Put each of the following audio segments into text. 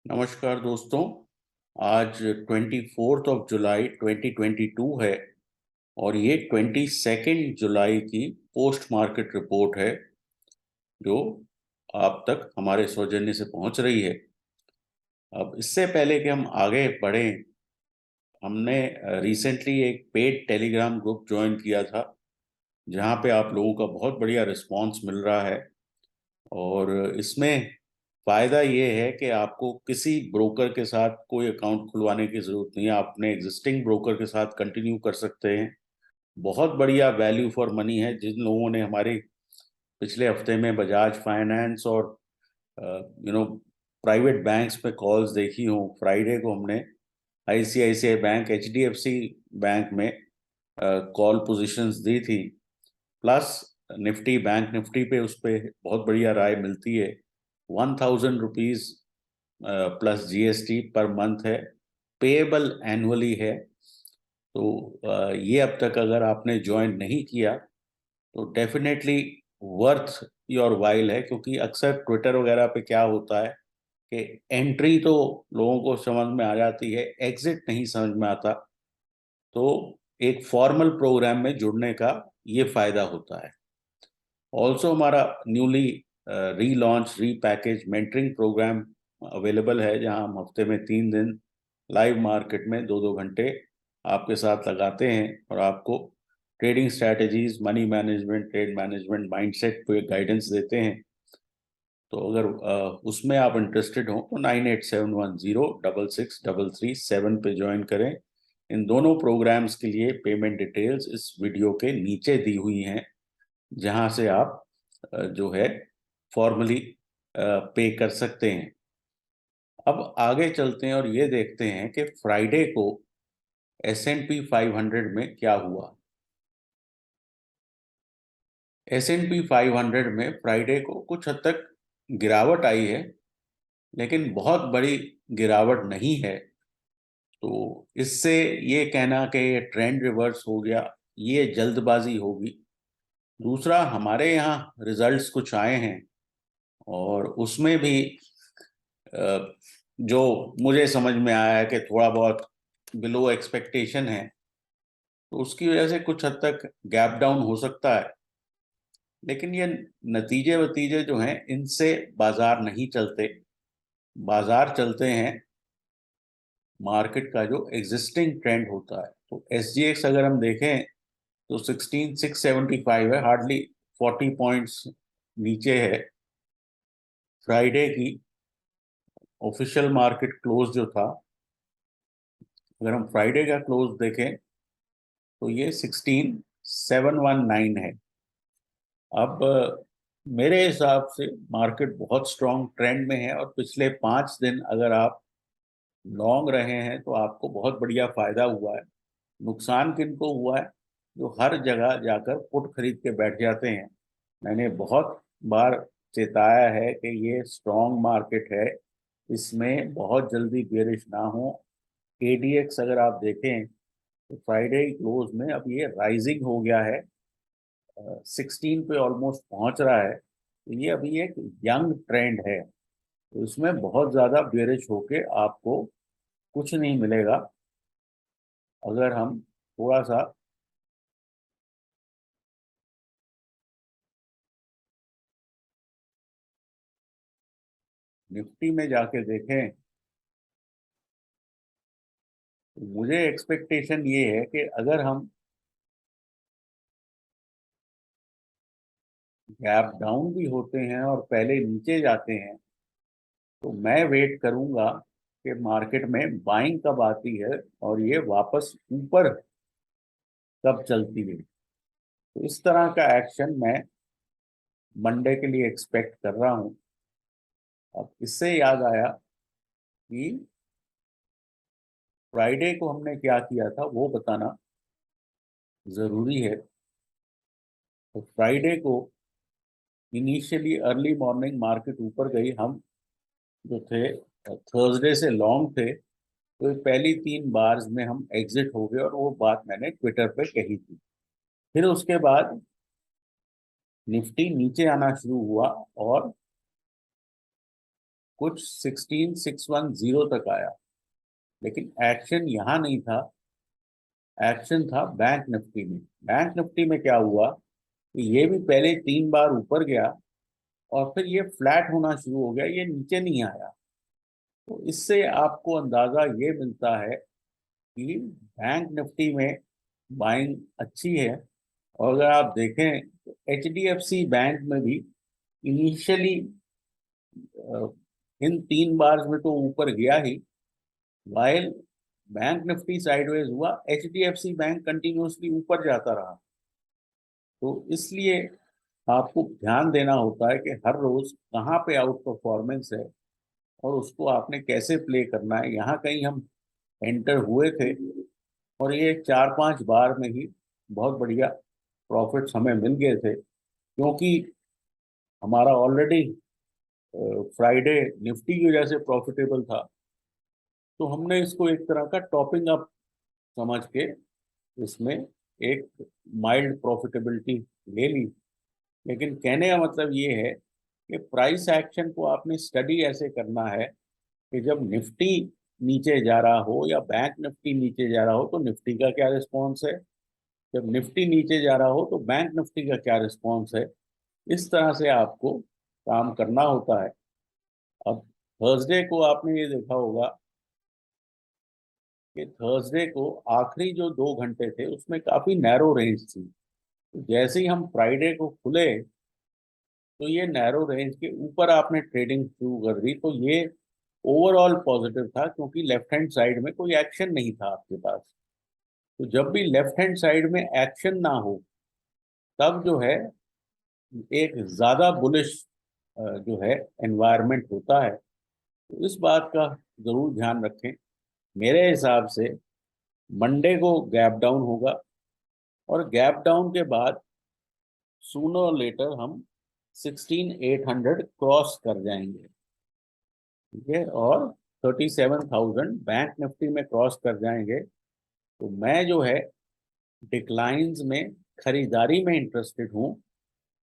नमस्कार दोस्तों। आज 24 जुलाई 2022 है और ये 22 जुलाई की पोस्ट मार्केट रिपोर्ट है जो आप तक हमारे सौजन्य से पहुंच रही है। अब इससे पहले कि हम आगे बढ़ें, हमने रिसेंटली एक पेड टेलीग्राम ग्रुप ज्वाइन किया था जहां पे आप लोगों का बहुत बढ़िया रिस्पांस मिल रहा है। और इसमें फायदा ये है कि आपको किसी ब्रोकर के साथ कोई अकाउंट खुलवाने की जरूरत नहीं है। आप अपने एग्जिस्टिंग ब्रोकर के साथ कंटिन्यू कर सकते हैं। बहुत बढ़िया वैल्यू फॉर मनी है। जिन लोगों ने हमारे पिछले हफ्ते में बजाज फाइनेंस और प्राइवेट बैंक्स में कॉल्स देखी हो, फ्राइडे को हमने आईसीआईसीआई बैंक, एचडीएफसी बैंक में कॉल पोजीशंस दी थी। प्लस निफ्टी, बैंक निफ्टी पे उस पे बहुत बढ़िया राय मिलती है। 1000 rupees plus GST per month है, पेएबल एनुअली है। तो ये अब तक अगर आपने ज्वाइन नहीं किया तो डेफिनेटली वर्थ योर वाइल है, क्योंकि अक्सर ट्विटर वगैरह पे क्या होता है कि एंट्री तो लोगों को समझ में आ जाती है, एग्जिट नहीं समझ में आता। तो एक फॉर्मल प्रोग्राम में जुड़ने का ये फायदा होता है। ऑल्सो हमारा newly relaunch repackage mentoring program available है, जहां हम हफ्ते में 3 दिन लाइव मार्केट में 2-2 घंटे आपके साथ लगाते हैं और आपको trading strategies, money management, trade management, mindset पे गाइडेंस देते हैं। तो अगर उसमें आप इंटरेस्टेड हो तो 9871066337 पे ज्वाइन करें। इन दोनों प्रोग्राम्स के लिए पेमेंट डिटेल्स इस वीडियो के नीचे दी हुई हैं, जहां से आप जो है फॉर्मली पे कर सकते हैं। अब आगे चलते हैं और ये देखते हैं कि फ्राइडे को S&P 500 में क्या हुआ। S&P 500 में फ्राइडे को कुछ हद तक गिरावट आई है, लेकिन बहुत बड़ी गिरावट नहीं है। तो इससे ये कहना कि ये ट्रेंड रिवर्स हो गया, ये जल्दबाजी होगी। दूसरा, हमारे यहाँ रिजल्ट्स कुछ आए हैं और उसमें भी जो मुझे समझ में आया है कि थोड़ा बहुत बिलो एक्सपेक्टेशन है, तो उसकी वजह से कुछ हद तक गैप डाउन हो सकता है। लेकिन ये नतीजे वतीजे जो हैं, इनसे बाजार नहीं चलते। बाजार चलते हैं मार्केट का जो एग्जिस्टिंग ट्रेंड होता है। तो एसजीएक्स अगर हम देखें तो 16675 है, हार्डली 40 पॉइंट्स नीचे है। फ्राइडे की ऑफिशियल मार्केट क्लोज जो था, अगर हम फ्राइडे का क्लोज देखें तो ये 16719 है। अब मेरे हिसाब से मार्केट बहुत स्ट्रॉन्ग ट्रेंड में है और पिछले 5 दिन अगर आप लॉन्ग रहे हैं तो आपको बहुत बढ़िया फायदा हुआ है। नुकसान किनको हुआ है? जो हर जगह जाकर पुट खरीद के बैठ जाते हैं। मैंने बहुत बार चेताया है कि ये स्ट्रॉन्ग मार्केट है, इसमें बहुत जल्दी बेरिश ना हो। एडीएक्स अगर आप देखें तो फ्राइडे क्लोज में अब ये राइजिंग हो गया है, 16 पे ऑलमोस्ट पहुंच रहा है। तो ये अभी एक यंग ट्रेंड है, तो इसमें बहुत ज्यादा बेरिश होके आपको कुछ नहीं मिलेगा। अगर हम थोड़ा सा निफ्टी में जाके देखें तो मुझे एक्सपेक्टेशन ये है कि अगर हम गैप डाउन भी होते हैं और पहले नीचे जाते हैं, तो मैं वेट करूंगा कि मार्केट में बाइंग कब आती है और ये वापस ऊपर कब चलती है। तो इस तरह का एक्शन मैं मंडे के लिए एक्सपेक्ट कर रहा हूं। अब इससे याद आया कि फ्राइडे को हमने क्या किया था वो बताना जरूरी है। तो फ्राइडे को इनिशियली अर्ली मॉर्निंग मार्केट ऊपर गई, हम जो थे थर्सडे से लॉन्ग थे, तो ये पहली 3 बार्स में हम एग्जिट हो गए और वो बात मैंने ट्विटर पे कही थी। फिर उसके बाद निफ्टी नीचे आना शुरू हुआ और कुछ 16610 तक आया, लेकिन एक्शन यहाँ नहीं था, एक्शन था बैंक निफ्टी में। बैंक निफ्टी में क्या हुआ कि ये भी पहले 3 बार ऊपर गया और फिर ये फ्लैट होना शुरू हो गया, ये नीचे नहीं आया। तो इससे आपको अंदाजा ये मिलता है कि बैंक निफ्टी में बाइंग अच्छी है। और अगर आप देखें तो HDFC बैंक में भी इनिशियली इन 3 बार में तो ऊपर गया ही, वाइल बैंक निफ्टी साइडवेज हुआ, HDFC बैंक कंटिन्यूसली ऊपर जाता रहा। तो इसलिए आपको ध्यान देना होता है कि हर रोज कहाँ पे आउट परफॉर्मेंस है और उसको आपने कैसे प्ले करना है। यहाँ कहीं हम एंटर हुए थे और ये 4-5 बार में ही बहुत बढ़िया प्रॉफिट्स हमें मिल गए थे, क्योंकि हमारा ऑलरेडी फ्राइडे निफ्टी की वजह से प्रॉफिटेबल था। तो हमने इसको एक तरह का टॉपिंग अप समझ के इसमें एक माइल्ड प्रॉफिटेबिलिटी ले ली। लेकिन कहने का मतलब ये है कि प्राइस एक्शन को आपने स्टडी ऐसे करना है कि जब निफ्टी नीचे जा रहा हो या बैंक निफ्टी नीचे जा रहा हो तो निफ्टी का क्या रिस्पॉन्स है, जब निफ्टी नीचे जा रहा हो तो बैंक निफ्टी का क्या रिस्पॉन्स है। इस तरह से आपको काम करना होता है। अब थर्सडे को आपने ये देखा होगा कि थर्सडे को आखिरी जो 2 घंटे थे उसमें काफी नैरो रेंज थी। तो जैसे ही हम फ्राइडे को खुले तो ये नैरो रेंज के ऊपर आपने ट्रेडिंग शुरू कर दी, तो ये ओवरऑल पॉजिटिव था, क्योंकि लेफ्ट हैंड साइड में कोई एक्शन नहीं था आपके पास। तो जब भी लेफ्ट हैंड साइड में एक्शन ना हो तब जो है एक ज्यादा बुलिश जो है एनवायरनमेंट होता है। तो इस बात का जरूर ध्यान रखें। मेरे हिसाब से मंडे को गैप डाउन होगा और गैप डाउन के बाद सूनर और लेटर हम 16800 क्रॉस कर जाएंगे, ठीक है, और 37,000 बैंक निफ्टी में क्रॉस कर जाएंगे। तो मैं जो है डिक्लाइंस में खरीदारी में इंटरेस्टेड हूँ,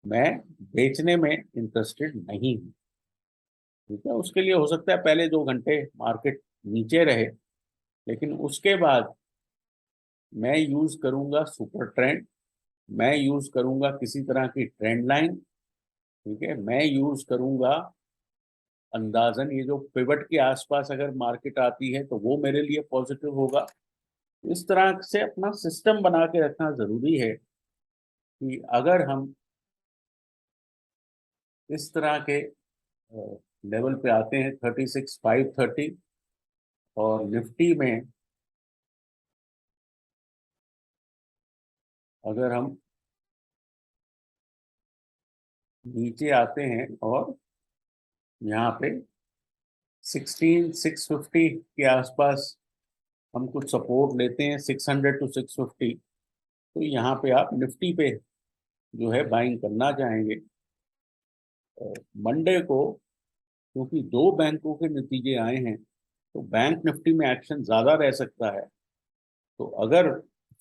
मैं बेचने में इंटरेस्टेड नहीं हूँ। ठीक है, उसके लिए हो सकता है पहले 2 घंटे मार्केट नीचे रहे, लेकिन उसके बाद मैं यूज करूंगा सुपर ट्रेंड, मैं यूज करूंगा किसी तरह की ट्रेंड लाइन, ठीक है, मैं यूज करूंगा अंदाजन ये जो पिवट के आसपास अगर मार्केट आती है तो वो मेरे लिए पॉजिटिव होगा। इस तरह से अपना सिस्टम बना के रखना जरूरी है कि अगर हम इस तरह के लेवल पे आते हैं 36,530 और निफ्टी में अगर हम नीचे आते हैं और यहाँ पे 16,650 के आसपास हम कुछ सपोर्ट लेते हैं, 600 to 650, तो यहाँ पे आप निफ्टी पे जो है बाइंग करना चाहेंगे। मंडे को क्योंकि 2 बैंकों के नतीजे आए हैं तो बैंक निफ्टी में एक्शन ज्यादा रह सकता है। तो अगर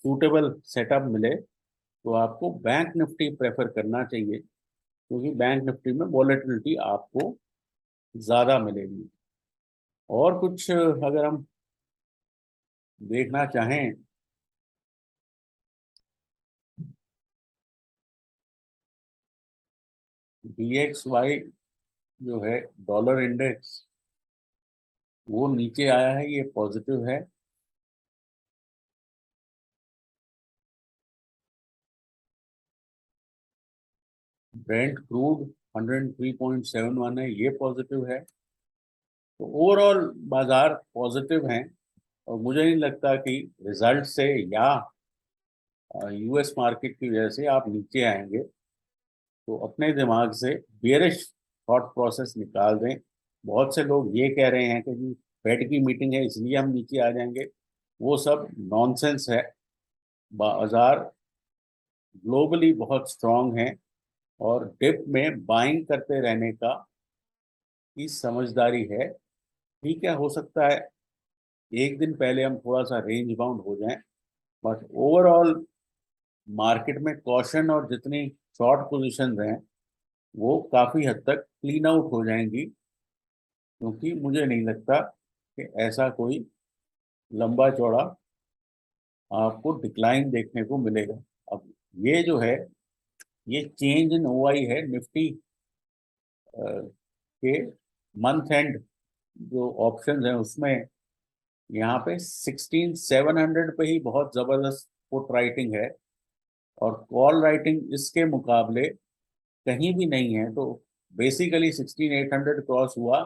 सूटेबल सेटअप मिले तो आपको बैंक निफ्टी प्रेफर करना चाहिए, क्योंकि बैंक निफ्टी में वॉलेटिलिटी आपको ज्यादा मिलेगी। और कुछ अगर हम देखना चाहें DXY जो है डॉलर इंडेक्स, वो नीचे आया है, ये पॉजिटिव है। ब्रेंट क्रूड 103.71 है, ये पॉजिटिव है। तो ओवरऑल बाजार पॉजिटिव हैं और मुझे नहीं लगता कि रिजल्ट से या US मार्केट की वजह से आप नीचे आएंगे। तो अपने दिमाग से बियरिश थॉट प्रोसेस निकाल दें। बहुत से लोग ये कह रहे हैं कि जी फेड की मीटिंग है इसलिए हम नीचे आ जाएंगे, वो सब नॉनसेंस है। बाजार ग्लोबली बहुत स्ट्रांग है और डिप में बाइंग करते रहने का की समझदारी है। ठीक है, हो सकता है एक दिन पहले हम थोड़ा सा रेंज बाउंड हो जाएं, बट ओवरऑल मार्केट में कॉशन और जितनी शॉर्ट पोजीशंस हैं वो काफी हद तक क्लीन आउट हो जाएंगी क्योंकि मुझे नहीं लगता कि ऐसा कोई लंबा चौड़ा आपको डिक्लाइन देखने को मिलेगा। अब ये जो है, ये चेंज इन ओआई है निफ्टी के मंथ एंड जो ऑप्शंस हैं उसमें। यहाँ पे 16,700 पे ही बहुत जबरदस्त पुट राइटिंग है, और कॉल राइटिंग इसके मुकाबले कहीं भी नहीं है। तो बेसिकली 16,800 क्रॉस हुआ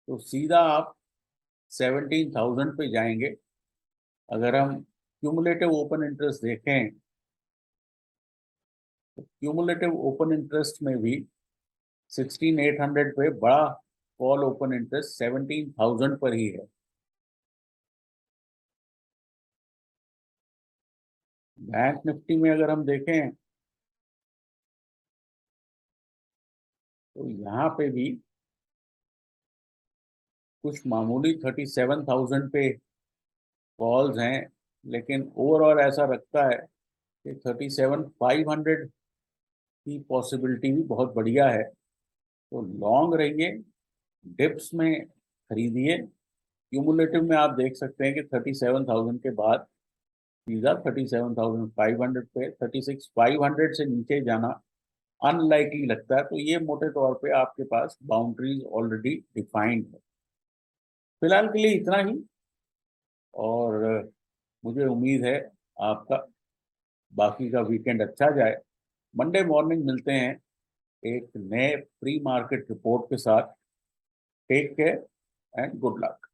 तो सीधा आप 17,000 पे जाएंगे। अगर हम क्यूमुलेटिव ओपन इंटरेस्ट देखें तो क्यूमुलेटिव ओपन इंटरेस्ट में भी 16,800 पे बड़ा कॉल ओपन इंटरेस्ट 17,000 पर ही है। बैंक निफ्टी में अगर हम देखें तो यहाँ पे भी कुछ मामूली 37,000 पे कॉल्स हैं, लेकिन ओवरऑल ऐसा लगता है कि 37,500 की पॉसिबिलिटी भी बहुत बढ़िया है। तो लॉन्ग रहिए, डिप्स में खरीदिए। क्यूमुलेटिव में आप देख सकते हैं कि 37,000 के बाद सीधा 37,500 पे 36,500 से नीचे जाना अनलाइकली लगता है। तो ये मोटे तौर पे आपके पास बाउंड्रीज ऑलरेडी डिफाइंड है। फिलहाल के लिए इतना ही, और मुझे उम्मीद है आपका बाकी का वीकेंड अच्छा जाए। मंडे मॉर्निंग मिलते हैं एक नए प्री मार्केट रिपोर्ट के साथ। Take care and good luck.